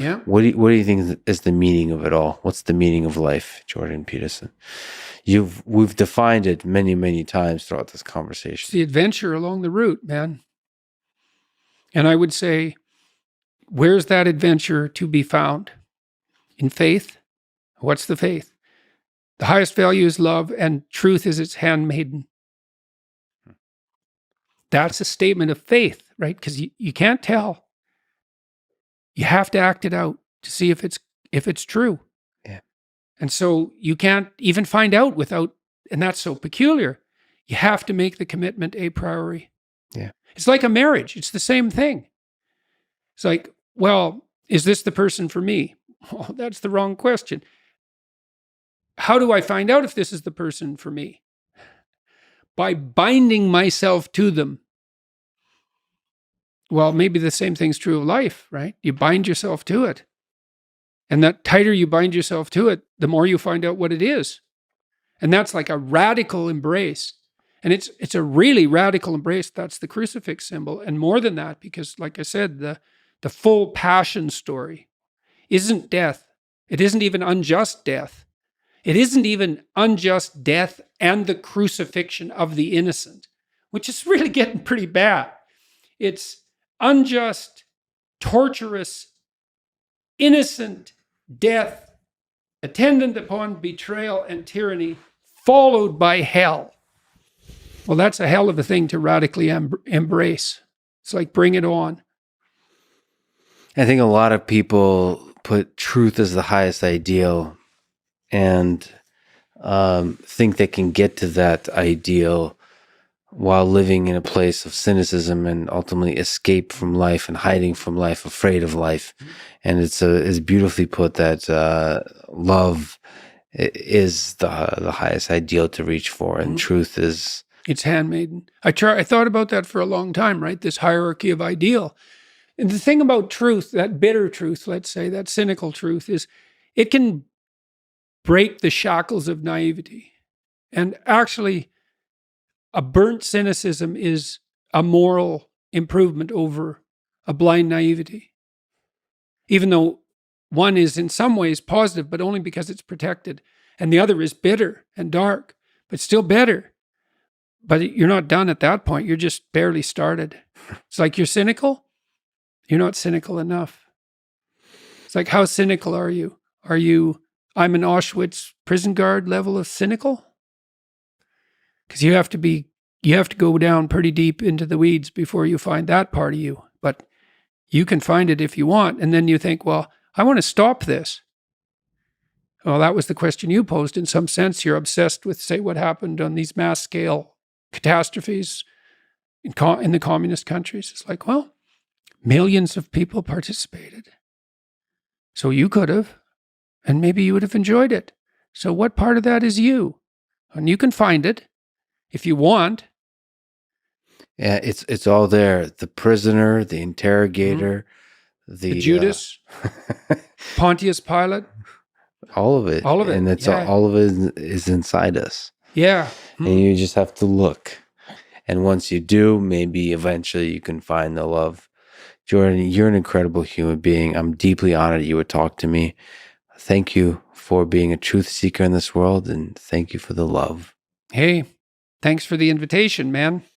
Yeah. What do you think is the meaning of it all? What's the meaning of life, Jordan Peterson? We've defined it many, many times throughout this conversation. It's the adventure along the route, man. And I would say, where's that adventure to be found? In faith? What's the faith? The highest value is love, and truth is its handmaiden. That's a statement of faith, right? Because you can't tell. You have to act it out to see if it's true. Yeah. And so you can't even find out without, and that's so peculiar. You have to make the commitment a priori. Yeah. It's like a marriage. It's the same thing. It's like, well, is this the person for me? Well, that's the wrong question. How do I find out if this is the person for me? By binding myself to them. Well, maybe the same thing's true of life, right? You bind yourself to it. And the tighter you bind yourself to it, the more you find out what it is. And that's like a radical embrace. And it's a really radical embrace. That's the crucifix symbol. And more than that, because like I said, the full passion story isn't death. It isn't even unjust death. It isn't even unjust death and the crucifixion of the innocent, which is really getting pretty bad. It's unjust, torturous, innocent death attendant upon betrayal and tyranny, followed by hell. Well, that's a hell of a thing to radically embrace. It's like, bring it on. I think a lot of people put truth as the highest ideal and think they can get to that ideal while living in a place of cynicism and ultimately escape from life and hiding from life, afraid of life. And it's beautifully put that love is the highest ideal to reach for, and truth is... It's handmaiden. I thought about that for a long time, right? This hierarchy of ideal. And the thing about truth, that bitter truth, let's say, that cynical truth, is it can break the shackles of naivety. And actually, a burnt cynicism is a moral improvement over a blind naivety. Even though one is in some ways positive, but only because it's protected. And the other is bitter and dark, but still better. But you're not done at that point. You're just barely started. It's like, you're cynical. You're not cynical enough. It's like, how cynical are you? Are you, I'm an Auschwitz prison guard level of cynical? Because you have to go down pretty deep into the weeds before you find that part of you. But you can find it if you want. And then you think, well, I want to stop this. Well, that was the question you posed. In some sense, you're obsessed with, say, what happened on these mass scale catastrophes in the communist countries. It's like, well, millions of people participated. So you could have, and maybe you would have enjoyed it. So what part of that is you? And you can find it if you want. Yeah, it's all there. The prisoner, the interrogator, the Judas, Pontius Pilate. All of it. All of it. And it's all of it is inside us. Yeah. And you just have to look. And once you do, maybe eventually you can find the love. Jordan, you're an incredible human being. I'm deeply honored you would talk to me. Thank you for being a truth seeker in this world, and thank you for the love. Hey, thanks for the invitation, man.